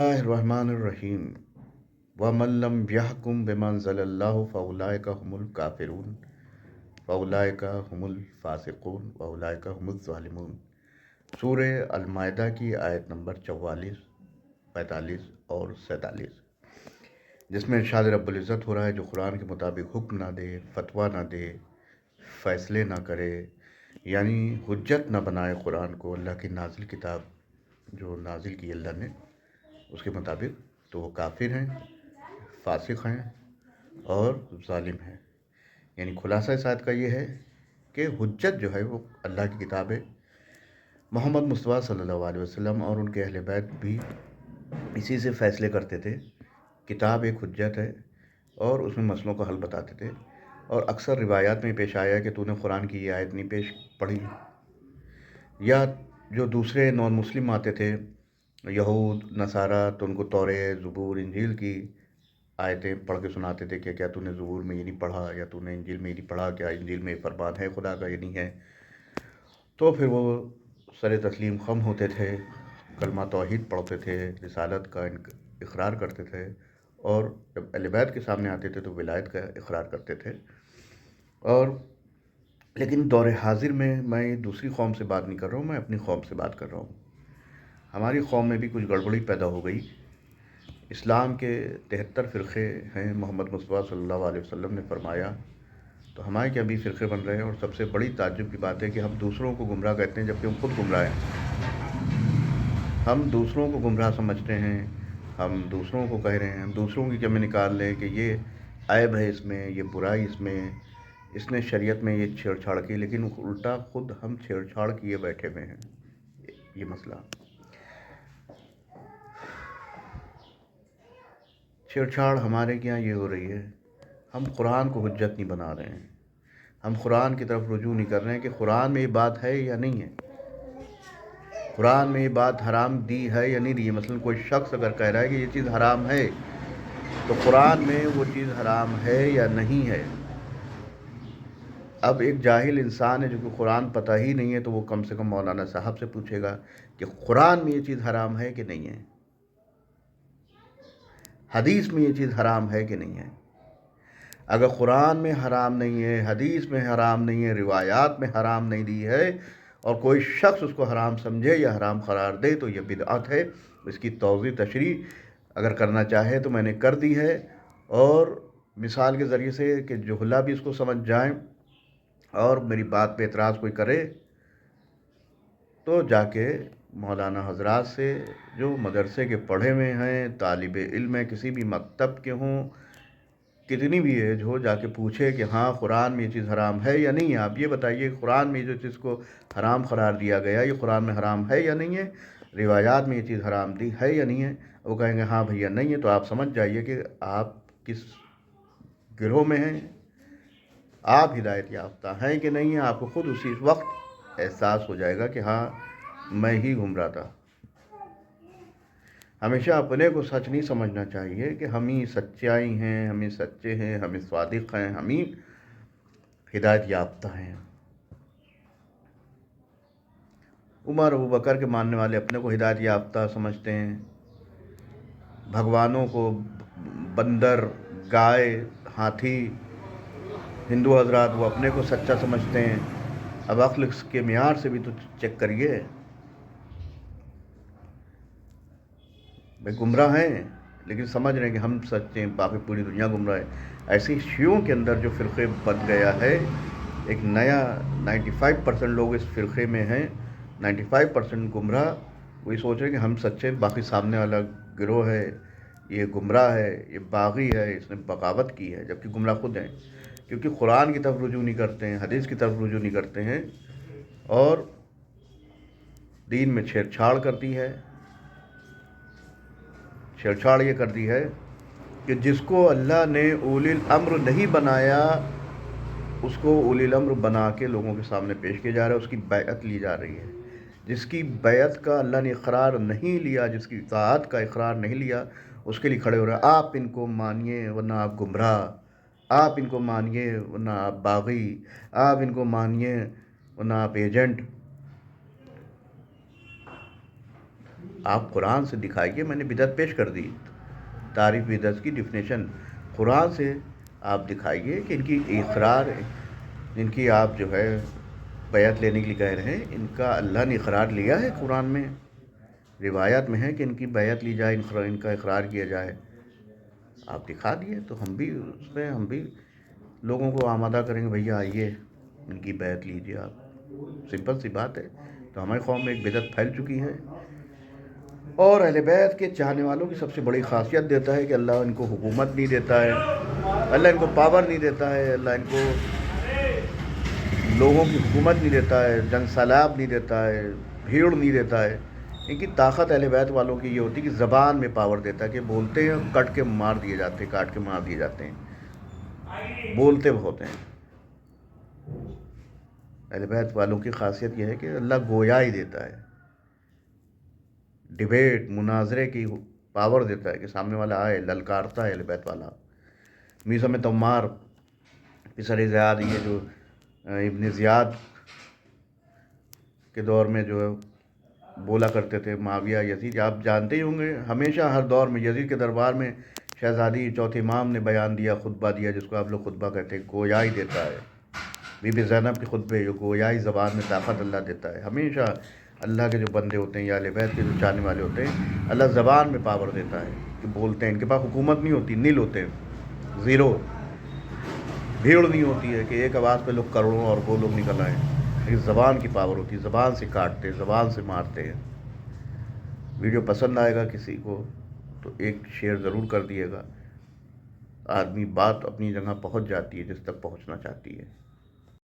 الرحمن ومن لم يحكم بما انزل الله فاولئك هم الكافرون فاولئك هم الفاسقون واولئك هم الظالمون۔ سورہ المائدہ کی آیت نمبر 44، 45 اور 47، جس میں ارشاد رب العزت ہو رہا ہے جو قرآن کے مطابق حکم نہ دے، فتویٰ نہ دے، فیصلے نہ کرے، یعنی حجت نہ بنائے قرآن کو، اللہ کی نازل کتاب جو نازل کی اللہ نے اس کے مطابق، تو وہ کافر ہیں، فاسق ہیں اور ظالم ہیں۔ یعنی خلاصہ اس آیت کا یہ ہے کہ حجت جو ہے وہ اللہ کی کتاب ہے۔ محمد مصطفیٰ صلی اللہ علیہ وسلم اور ان کے اہل بیت بھی اسی سے فیصلے کرتے تھے۔ کتاب ایک حجت ہے اور اس میں مسئلوں کا حل بتاتے تھے، اور اکثر روایات میں پیش آیا کہ تو نے قرآن کی یہ آیت نہیں پیش پڑھی، یا جو دوسرے نان مسلم آتے تھے یہود نصارہ، تو ان کو توریت، زبور، انجیل کی آیتیں پڑھ کے سناتے تھے کہ کیا تو نے زبور میں یہ نہیں پڑھا، یا تو نے انجیل میں یہ نہیں پڑھا، کیا انجیل میں یہ فرمان ہے خدا کا، یہ نہیں ہے۔ تو پھر وہ سر تسلیم خم ہوتے تھے، کلمہ توحید پڑھتے تھے، رسالت کا اقرار کرتے تھے، اور جب اہل بیت کے سامنے آتے تھے تو ولایت کا اقرار کرتے تھے۔ اور لیکن دور حاضر میں دوسری قوم سے بات نہیں کر رہا ہوں، میں اپنی قوم سے بات کر رہا ہوں۔ ہماری قوم میں بھی کچھ گڑبڑی پیدا ہو گئی۔ اسلام کے 73 فرقے ہیں، محمد مصطفیٰ صلی اللہ علیہ وسلم نے فرمایا، تو ہمارے کیا 20 فرقے بن رہے ہیں، اور سب سے بڑی تعجب کی بات ہے کہ ہم دوسروں کو گمراہ کہتے ہیں جبکہ ہم خود گمراہ ہیں۔ ہم دوسروں کو گمراہ سمجھتے ہیں، ہم دوسروں کو کہہ رہے ہیں، ہم دوسروں کی جمع نکال لیں کہ یہ عیب ہے اس میں، یہ برائی اس میں، اس نے شریعت میں یہ چھیڑ چھاڑ کی، لیکن الٹا خود ہم چھیڑ چھاڑ کیے بیٹھے ہوئے ہیں۔ یہ مسئلہ چھیڑ چھاڑ ہمارے کیا یہ ہو رہی ہے، ہم قرآن کو حجت نہیں بنا رہے ہیں، ہم قرآن کی طرف رجوع نہیں کر رہے ہیں کہ قرآن میں یہ بات ہے یا نہیں ہے، قرآن میں یہ بات حرام دی ہے یا نہیں دی ہے۔ مثلا کوئی شخص اگر کہہ رہا ہے کہ یہ چیز حرام ہے، تو قرآن میں وہ چیز حرام ہے یا نہیں ہے۔ اب ایک جاہل انسان ہے جو کہ قرآن پتہ ہی نہیں ہے، تو وہ کم سے کم مولانا صاحب سے پوچھے گا کہ قرآن میں یہ چیز حرام ہے کہ نہیں ہے، حدیث میں یہ چیز حرام ہے کہ نہیں ہے۔ اگر قرآن میں حرام نہیں ہے، حدیث میں حرام نہیں ہے، روایات میں حرام نہیں دی ہے، اور کوئی شخص اس کو حرام سمجھے یا حرام قرار دے، تو یہ بدعت ہے۔ اس کی توضیح تشریح اگر کرنا چاہے تو میں نے کر دی ہے، اور مثال کے ذریعے سے کہ جہلا بھی اس کو سمجھ جائیں، اور میری بات پہ اعتراض کوئی کرے تو جا کے مولانا حضرات سے جو مدرسے کے پڑھے ہوئے ہیں، طالب علم ہیں، کسی بھی مکتب کے ہوں، کتنی بھی ایج ہو، جا کے پوچھے کہ ہاں قرآن میں یہ چیز حرام ہے یا نہیں ہے۔ آپ یہ بتائیے قرآن میں جو چیز کو حرام قرار دیا گیا یہ قرآن میں حرام ہے یا نہیں ہے، روایات میں یہ چیز حرام دی ہے یا نہیں ہے۔ وہ کہیں گے ہاں بھیا نہیں ہے، تو آپ سمجھ جائیے کہ آپ کس گروہ میں ہیں، آپ ہدایت یافتہ ہیں کہ نہیں ہیں۔ آپ کو خود اسی وقت احساس ہو جائے گا کہ ہاں میں ہی گمراہ تھا۔ ہمیشہ اپنے کو سچ نہیں سمجھنا چاہیے کہ ہم ہی سچائی ہیں، ہم ہی سچے ہیں، ہم ہی صادق ہیں، ہم ہی ہدایت یافتہ ہیں۔ عمر ابو بکر کے ماننے والے اپنے کو ہدایت یافتہ سمجھتے ہیں، بھگوانوں کو بندر، گائے، ہاتھی، ہندو حضرات وہ اپنے کو سچا سمجھتے ہیں۔ اب عقل کے معیار سے بھی تو چیک کریے، بھائی گمراہ ہیں لیکن سمجھ رہے ہیں کہ ہم سچے ہیں، باقی پوری دنیا گمراہ ہے۔ ایسی شیعوں کے اندر جو فرقے بن گیا ہے، ایک نیا 95% لوگ اس فرقے میں ہیں، 95% گمراہ، وہی سوچ رہے ہیں کہ ہم سچے، باقی سامنے والا گروہ ہے یہ گمراہ ہے، یہ باغی ہے، اس نے بغاوت کی ہے، جبکہ گمراہ خود ہیں، کیونکہ قرآن کی طرف رجوع نہیں کرتے ہیں، حدیث کی طرف رجوع نہیں کرتے ہیں، اور دین میں چھیڑ چھاڑ کرتی ہے۔ چھیڑ چھاڑ یہ کر دی ہے کہ جس کو اللہ نے اولی الامر نہیں بنایا، اس کو اولی الامر بنا کے لوگوں کے سامنے پیش کیا جا رہا ہے، اس کی بیعت لی جا رہی ہے۔ جس کی بیعت کا اللہ نے اقرار نہیں لیا، جس کی اطاعت کا اقرار نہیں لیا، اس کے لیے کھڑے ہو رہے ہیں آپ ان کو مانیے ورنہ آپ گمراہ، آپ ان کو مانیے ورنہ آپ باغی، آپ ان کو مانیے ورنہ آپ ایجنٹ۔ آپ قرآن سے دکھائیے. میں نے بدعت پیش کر دی، تعریف بدعت کی ڈیفینیشن قرآن سے آپ دکھائیے کہ ان کی اقرار، ان کی آپ جو ہے بیعت لینے کے لیے کہہ رہے ہیں، ان کا اللہ نے اقرار لیا ہے قرآن میں، روایات میں ہے کہ ان کی بیعت لی جائے، ان کا اقرار کیا جائے. آپ دکھا دیے تو ہم بھی اس میں ہم بھی لوگوں کو آمادہ کریں گے، بھیا آئیے ان کی بیعت لیجیے آپ. سمپل سی بات ہے. تو ہماری قوم میں ایک بدعت پھیل چکی ہے. اور اہل بیت کے چاہنے والوں کی سب سے بڑی خاصیت دیتا ہے کہ اللہ ان کو حکومت نہیں دیتا ہے، اللہ ان کو پاور نہیں دیتا ہے، اللہ ان کو لوگوں کی حکومت نہیں دیتا ہے، جنگ سالاب نہیں دیتا ہے، بھیڑ نہیں دیتا ہے. ان کی طاقت اہل بیت والوں کی یہ ہوتی ہے کہ زبان میں پاور دیتا ہے، کہ بولتے ہیں کٹ کے مار دیے جاتے ہیں، کاٹ کے مار دیے جاتے ہیں، بولتے بہت ہیں. اہل بیت والوں کی خاصیت یہ ہے کہ اللہ گویا ہی دیتا ہے، ڈیبیٹ مناظرے کی پاور دیتا ہے کہ سامنے والا آئے، للکارتا ہے اہل بیت والا. میثم تمار پسر زیاد، یہ جو ابن زیاد کے دور میں جو بولا کرتے تھے معاویہ یزید، آپ جانتے ہی ہوں گے، ہمیشہ ہر دور میں یزید کے دربار میں شہزادی چوتھے امام نے بیان دیا، خطبہ دیا، جس کو آپ لوگ خطبہ کہتے ہیں، گویا ہی دیتا ہے. بی بی زینب کے خطبے جو گویائی زبان میں طاقت اللہ دیتا ہے. ہمیشہ اللہ کے جو بندے ہوتے ہیں یا اہل بیت کے جو چاہنے والے ہوتے ہیں، اللہ زبان میں پاور دیتا ہے کہ بولتے ہیں. ان کے پاس حکومت نہیں ہوتی، نیل ہوتے ہیں، زیرو. بھیڑ نہیں ہوتی ہے کہ ایک آواز پہ لوگ کروڑوں اور وہ لوگ نکل آئیں. لیکن زبان کی پاور ہوتی ہے، زبان سے کاٹتے، زبان سے مارتے ہیں. ویڈیو پسند آئے گا کسی کو تو ایک شیئر ضرور کر دیے گا. آدمی بات اپنی جگہ پہنچ جاتی ہے جس تک پہنچنا چاہتی ہے.